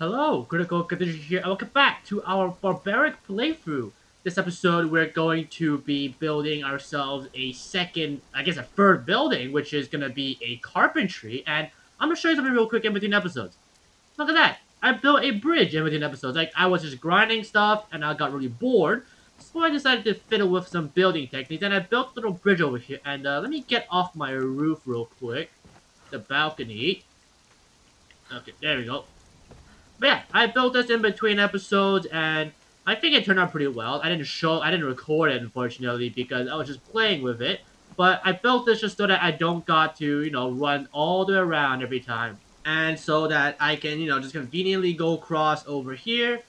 Hello, Critical Condition here, and welcome back to our Barbaric playthrough. This episode, we're going to be building ourselves a second, I guess a third building, which is going to be a carpentry, and I'm going to show you something real quick in between episodes. Look at that! I built a bridge in between episodes. Like, I was just grinding stuff, and I got really bored, so I decided to fiddle with some building techniques, and I built a little bridge over here, and let me get off my roof real quick. The balcony. Okay, there we go. But yeah, I built this in between episodes, and I think it turned out pretty well. I didn't record it, unfortunately, because I was just playing with it. But I built this just so that I don't got to, run all the way around every time. And so that I can, just conveniently go across over here.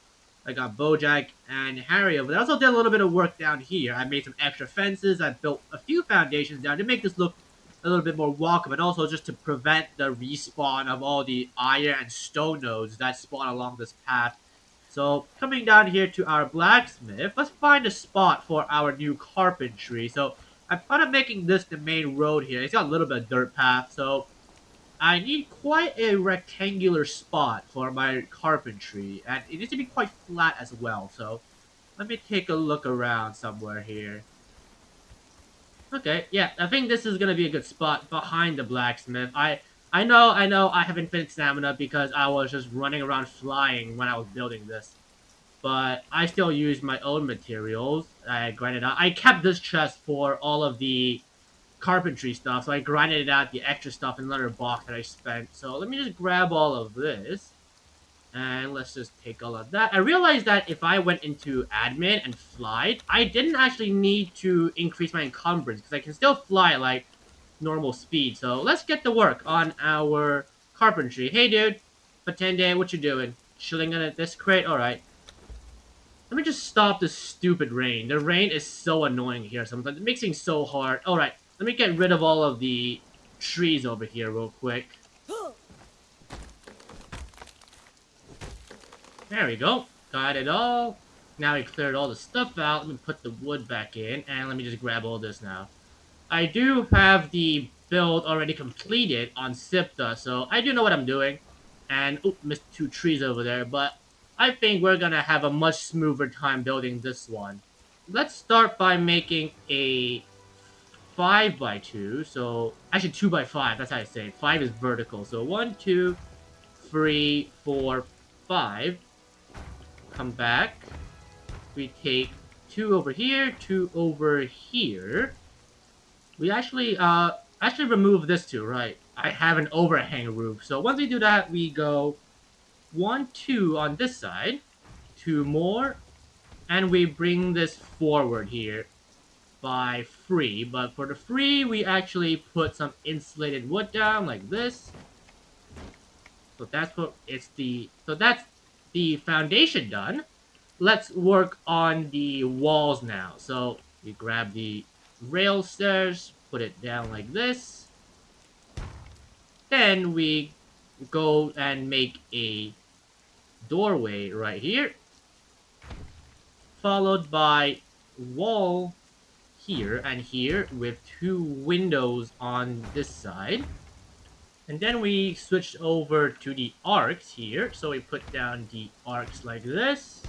I got Bojack and Harry over there. I also did a little bit of work down here. I made some extra fences. I built a few foundations down to make this look a little bit more walkable, and also just to prevent the respawn of all the iron and stone nodes that spawn along this path. So, coming down here to our blacksmith, let's find a spot for our new carpentry. So, I'm kind of making this the main road here. It's got a little bit of dirt path, so I need quite a rectangular spot for my carpentry, and it needs to be quite flat as well. So, let me take a look around somewhere here. Okay, yeah, I think this is gonna be a good spot behind the blacksmith. I know I have infinite stamina because I was just running around flying when I was building this. But I still use my own materials. I grinded out. I kept this chest for all of the carpentry stuff, so I grinded out the extra stuff in another box that I spent. So let me just grab all of this. And let's just take all of that. I realized that if I went into admin and flied, I didn't actually need to increase my encumbrance because I can still fly at like normal speed. So let's get to work on our carpentry. Hey dude, Patende, what you doing? Chilling in this crate? Alright. Let me just stop this stupid rain. The rain is so annoying here sometimes. It makes things so hard. Alright, let me get rid of all of the trees over here real quick. There we go. Got it all. Now we cleared all the stuff out. Let me put the wood back in, and let me just grab all this now. I do have the build already completed on Sipta, so I do know what I'm doing. And, oop, missed two trees over there, but I think we're gonna have a much smoother time building this one. Let's start by making a 5 by 2, so actually 2 by 5, that's how I say it. 5 is vertical, so 1, 2, 3, 4, 5. Come back. We take 2 over here, 2 over here. We actually remove this too, right? I have an overhang roof. So once we do that, we go 1, 2 on this side, 2 more, and we bring this forward here by 3. But for the 3, we actually put some insulated wood down like this. So that's the foundation done. Let's work on the walls now. So we grab the rail stairs, put it down like this. Then we go and make a doorway right here, followed by wall here and here with 2 windows on this side. And then we switched over to the arcs here. So we put down the arcs like this.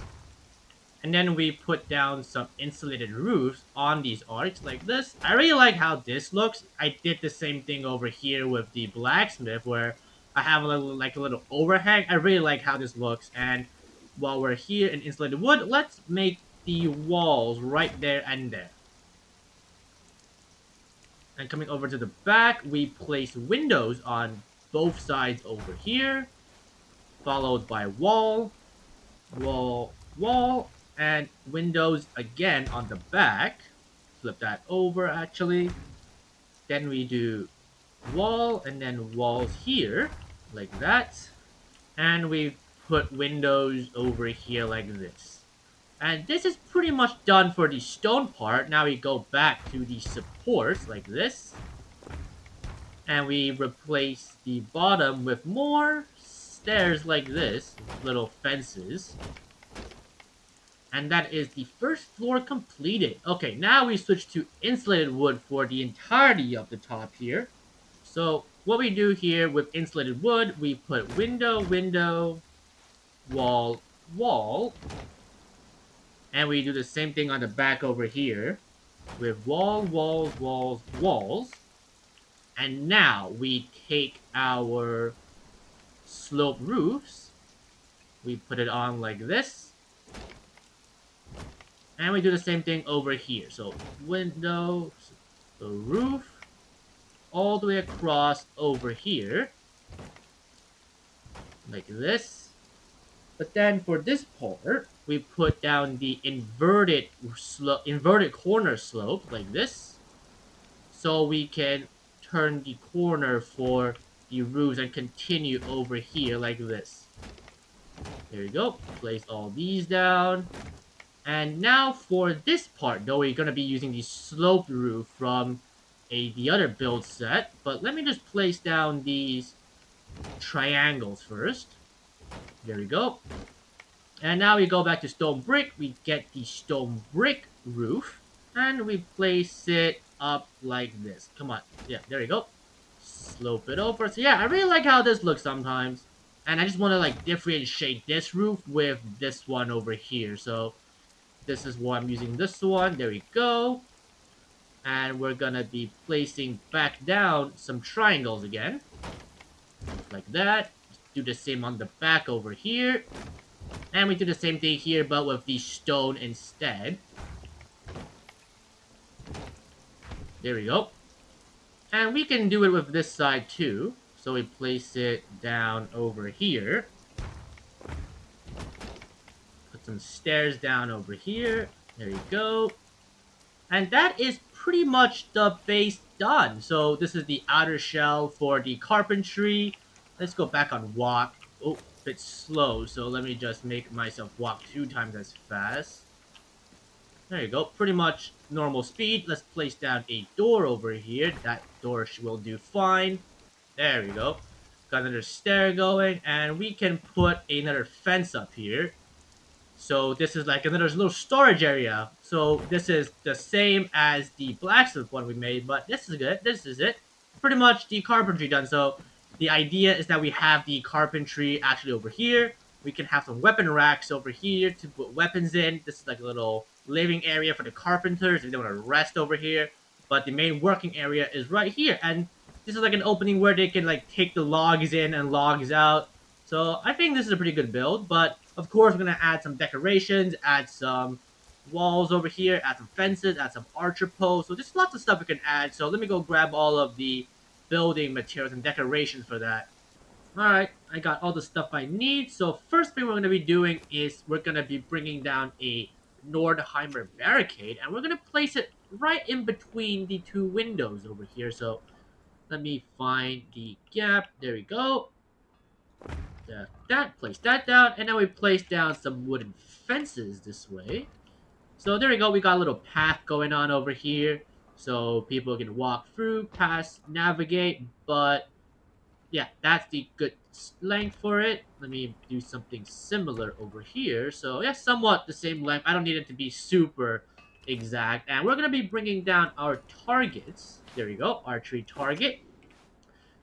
And then we put down some insulated roofs on these arcs like this. I really like how this looks. I did the same thing over here with the blacksmith where I have a little overhang. I really like how this looks. And while we're here in insulated wood, let's make the walls right there and there. And coming over to the back, we place windows on both sides over here, followed by wall, wall, wall, and windows again on the back. Flip that over actually. Then we do wall and then walls here like that. And we put windows over here like this. And this is pretty much done for the stone part. Now we go back to the supports like this. And we replace the bottom with more stairs like this, little fences. And that is the first floor completed. Okay, now we switch to insulated wood for the entirety of the top here. So what we do here with insulated wood, we put window, window, wall, wall. And we do the same thing on the back over here with wall, walls, walls, walls. And now we take our slope roofs. We put it on like this. And we do the same thing over here. So window, the roof, all the way across over here. Like this. But then for this part, we put down the inverted corner slope like this. So we can turn the corner for the roofs and continue over here like this. There we go. Place all these down. And now for this part, though, we're going to be using the sloped roof from the other build set. But let me just place down these triangles first. There we go. And now we go back to stone brick. We get the stone brick roof. And we place it up like this. Come on. Yeah, there we go. Slope it over. So yeah, I really like how this looks sometimes. And I just want to like differentiate this roof with this one over here. So this is why I'm using this one. There we go. And we're gonna be placing back down some triangles again. Like that. Do the same on the back over here. And we do the same thing here, but with the stone instead. There we go. And we can do it with this side too. So we place it down over here. Put some stairs down over here. There you go. And that is pretty much the base done. So this is the outer shell for the carpentry. Let's go back on walk. Oh, a bit slow. So let me just make myself walk 2 times as fast. There you go. Pretty much normal speed. Let's place down a door over here. That door will do fine. There we go. Got another stair going. And we can put another fence up here. So this is like another little storage area. So this is the same as the blacksmith one we made, but this is good. This is it. Pretty much the carpentry done. So the idea is that we have the carpentry actually over here. We can have some weapon racks over here to put weapons in. This is like a little living area for the carpenters if they want to rest over here. But the main working area is right here. And this is like an opening where they can like take the logs in and logs out. So I think this is a pretty good build, but of course we're going to add some decorations, add some walls over here, add some fences, add some archer posts. So there's lots of stuff we can add. So let me go grab all of the building materials and decorations for that. Alright, I got all the stuff I need. So first thing we're going to be doing is we're going to be bringing down a Nordheimer barricade, and we're going to place it right in between the 2 windows over here. So let me find the gap. There we go. Place that down, and then we place down some wooden fences this way. So there we go, we got a little path going on over here, so people can walk through, pass, navigate, but yeah, that's the good length for it. Let me do something similar over here. So yeah, somewhat the same length. I don't need it to be super exact, and we're going to be bringing down our targets. There we go, archery target.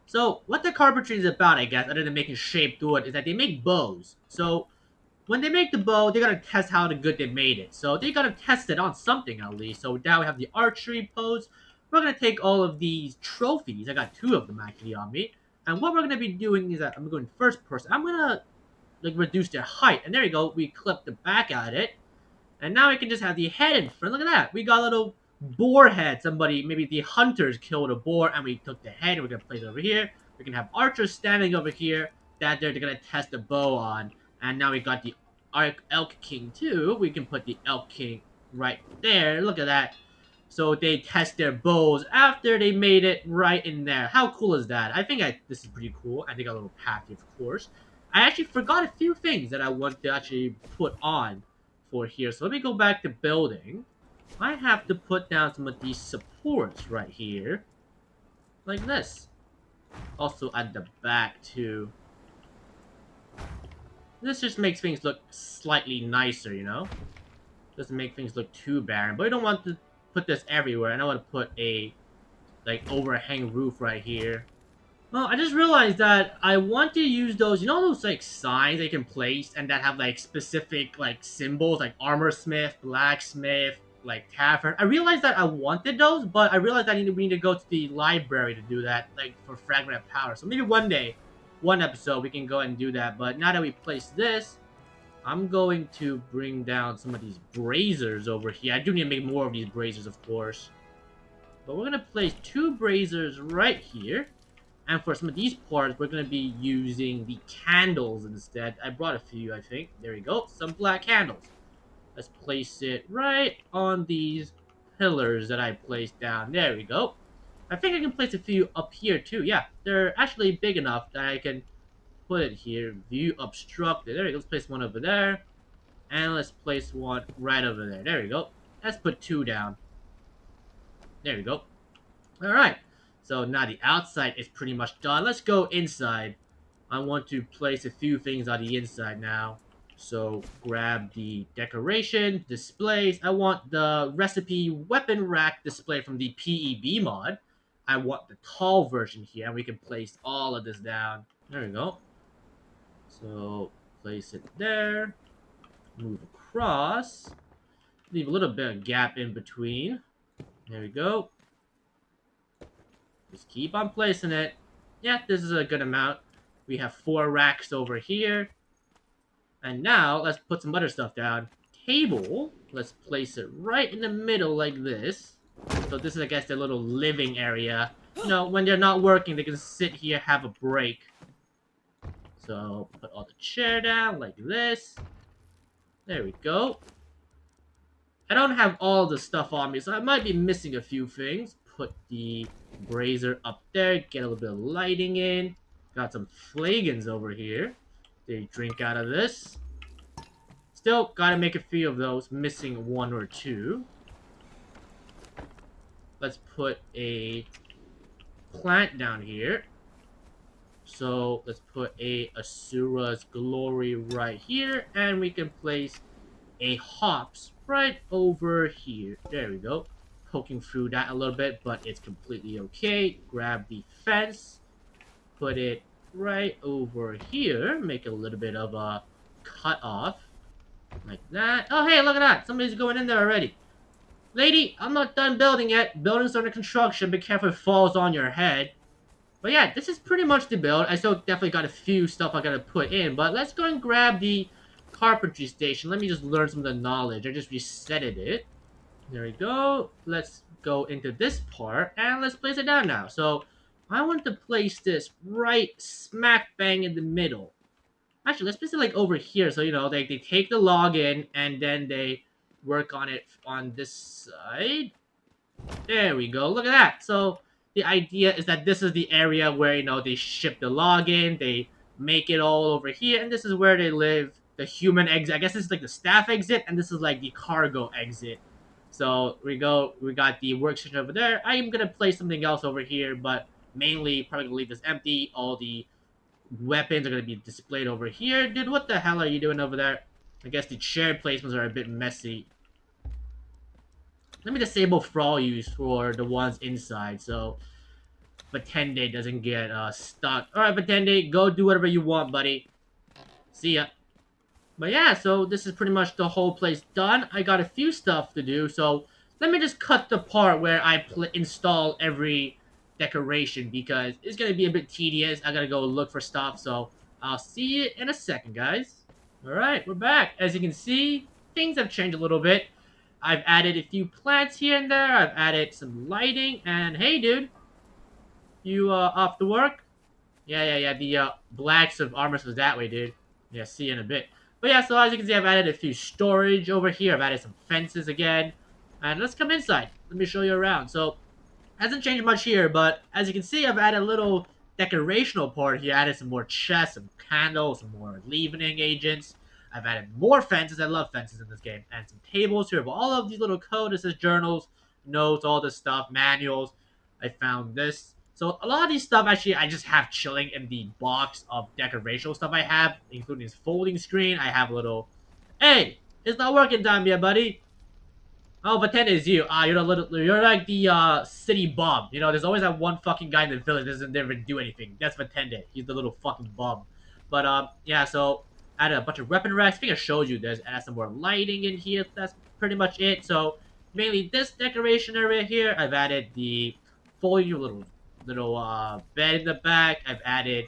So, what the carpentry is about, I guess, other than making shaped wood, is that they make bows. So, when they make the bow, they gotta test how good they made it. So, they gotta test it on something, at least. So, now we have the archery posts. We're gonna take all of these trophies. I got 2 of them, actually, on me. And what we're gonna be doing is that I'm going first person. I'm gonna, like, reduce their height. And there you go. We clip the back at it. And now we can just have the head in front. Look at that. We got a little boar head. Somebody, maybe the hunters killed a boar and we took the head and we're going to place it over here. We can have archers standing over here that they're going to test the bow on. And now we got the Elk King too. We can put the Elk King right there. Look at that. So they test their bows after they made it right in there. How cool is that? I think this is pretty cool. I think a little path here, of course. I actually forgot a few things that I want to actually put on for here. So let me go back to building. I have to put down some of these supports right here. Like this. Also at the back too. This just makes things look slightly nicer, you know? Doesn't make things look too barren. But I don't want to put this everywhere. And I want to put a like overhang roof right here. Well, I just realized that I want to use those, you know, those like signs they can place and that have like specific like symbols like armor smith, blacksmith, like tavern. I realized that I wanted those, but I realized I we need to go to the library to do that, like for fragment of power. So maybe one day, one episode, we can go and do that. But now that we place this, I'm going to bring down some of these braziers over here. I do need to make more of these braziers, of course. But we're gonna place two braziers right here. And for some of these parts, we're going to be using the candles instead. I brought a few, I think. There we go. Some black candles. Let's place it right on these pillars that I placed down. There we go. I think I can place a few up here too. Yeah, they're actually big enough that I can put it here. View obstructed. There we go. Let's place one over there. And let's place one right over there. There we go. Let's put two down. There we go. Alright. So now the outside is pretty much done. Let's go inside. I want to place a few things on the inside now. So grab the decoration, displays. I want the recipe weapon rack display from the PEB mod. I want the tall version here, and we can place all of this down. There we go. So place it there. Move across. Leave a little bit of gap in between. There we go. Just keep on placing it. Yeah, this is a good amount. We have 4 racks over here. And now, let's put some other stuff down. Table. Let's place it right in the middle like this. So this is, I guess, their little living area. You know, when they're not working, they can sit here, have a break. So, put all the chair down like this. There we go. I don't have all the stuff on me, so I might be missing a few things. Put the brazier up there, get a little bit of lighting in. Got some flagons over here. They drink out of this. Still gotta make a few of those, missing 1 or 2. Let's put a plant down here. So let's put a Asura's Glory right here, and we can place a hops right over here. There we go. Poking through that a little bit, but it's completely okay. Grab the fence, put it right over here. Make a little bit of a cut off. Like that. Oh, hey, look at that. Somebody's going in there already. Lady, I'm not done building yet. Building's under construction. Be careful it falls on your head. But yeah, this is pretty much the build. I still definitely got a few stuff I gotta put in. But let's go and grab the carpentry station. Let me just learn some of the knowledge. I just resetted it. There we go. Let's go into this part. And let's place it down now. So, I want to place this right smack bang in the middle. Actually, let's place it like over here. So, you know, they take the log in and then they work on it on this side. There we go. Look at that. So, the idea is that this is the area where, you know, they ship the log in. They make it all over here. And this is where they live. The human exit. I guess this is like the staff exit. And this is like the cargo exit. So, we got the workstation over there. I am going to place something else over here. But mainly, probably going to leave this empty. All the weapons are going to be displayed over here. Dude, what the hell are you doing over there? I guess the chair placements are a bit messy. Let me disable Thrall use for the ones inside, so Batende doesn't get stuck. Alright, Batende, go do whatever you want, buddy. See ya. But yeah, so this is pretty much the whole place done. I got a few stuff to do, so let me just cut the part where I install every decoration because it's going to be a bit tedious. I got to go look for stuff, so I'll see you in a second, guys. Alright, we're back. As you can see, things have changed a little bit. I've added a few plants here and there. I've added some lighting, and hey, dude. You, off to work? Yeah, the, blacks of armor was that way, dude. Yeah, see you in a bit. But yeah, so as you can see, I've added a few storage over here. I've added some fences again. And let's come inside. Let me show you around. So, hasn't changed much here, but as you can see, I've added a little decorational part here. Added some more chests, some candles, some more leavening agents. I've added more fences. I love fences in this game. And some tables here. But all of these little codices, journals, notes, all this stuff, manuals. I found this. So a lot of these stuff, actually, I just have chilling in the box of decorational stuff I have, including this folding screen. I have a little... Hey! It's not working time yet, buddy! Oh, but then is you. You're you're like the city bum. You know, there's always that one fucking guy in the village that doesn't never do anything. That's Vatende. He's the little fucking bum. But yeah. So added a bunch of weapon racks. I think I showed you. There's add some more lighting in here. That's pretty much it. So mainly this decoration area here. I've added the folding little bed in the back. I've added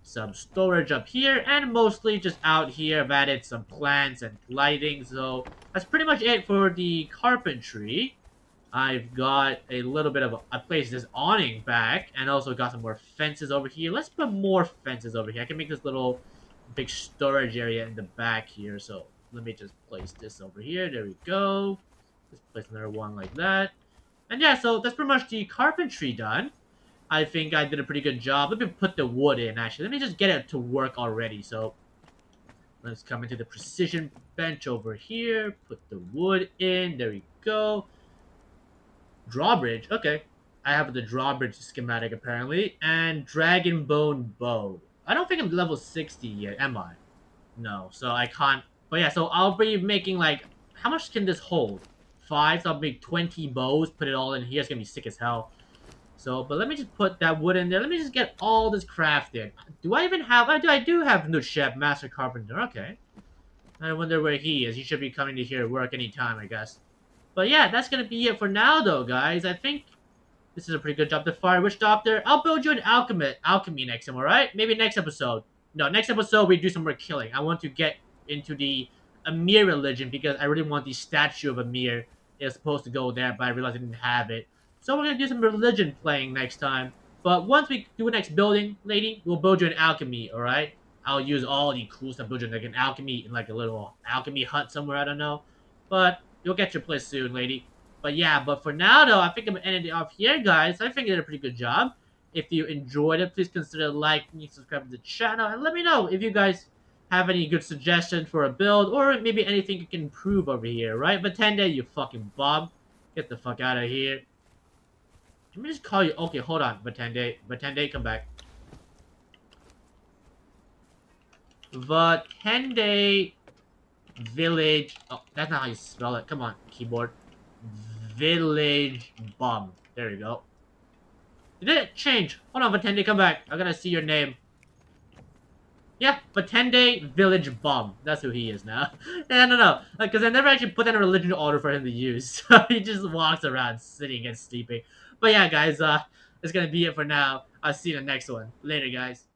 some storage up here, and mostly just out here I've added some plants and lighting. So that's pretty much it for the carpentry. I've got a little bit of I placed this awning back, and also got some more fences over here. Let's put more fences over here. I can make this little big storage area in the back here. So let me just place this over here. There we go. Let's place another one like that. And yeah, so that's pretty much the carpentry done. I think I did a pretty good job. Let me put the wood in, actually. Let me just get it to work already. So let's come into the precision bench over here. Put the wood in. There we go. Drawbridge. Okay. I have the drawbridge schematic, apparently. And dragon bone bow. I don't think I'm level 60 yet, am I? No. So I can't. But yeah, so I'll be making, like... How much can this hold? 5. So I'll make 20 bows. Put it all in here. It's going to be sick as hell. So, but let me just put that wood in there. Let me just get all this crafted. Do I even have... I do have New Chef, Master Carpenter. Okay. I wonder where he is. He should be coming to here to work anytime, I guess. But yeah, that's gonna be it for now, though, guys. I think this is a pretty good job. The Fire Witch Doctor. I'll build you an alchemy next time, alright? Maybe next episode. No, next episode we do some more killing. I want to get into the Amir religion because I really want the statue of Amir. It was supposed to go there, but I realized I didn't have it. So we're gonna do some religion playing next time. But once we do the next building, lady, we'll build you an alchemy, alright? I'll use all the cool stuff, build you like an alchemy in like a little alchemy hut somewhere, I don't know. But you'll get your place soon, lady. But yeah, but for now, though, I think I'm ending it off here, guys. I think I did a pretty good job. If you enjoyed it, please consider liking and subscribing to the channel. And let me know if you guys have any good suggestions for a build, or maybe anything you can improve over here, right? But Tende, you fucking bum. Get the fuck out of here. Let me just call you. Okay, hold on, Batende. Batende, come back. Batende Village. Oh, that's not how you spell it. Come on, keyboard. Village Bum. There you go. Did it change? Hold on, Batende, come back. I gotta see your name. Yeah, Batende Village Bum. That's who he is now. Yeah, no. Because I never actually put that in a religion order for him to use. So he just walks around sitting and sleeping. But yeah, guys, that's gonna be it for now. I'll see you in the next one. Later, guys.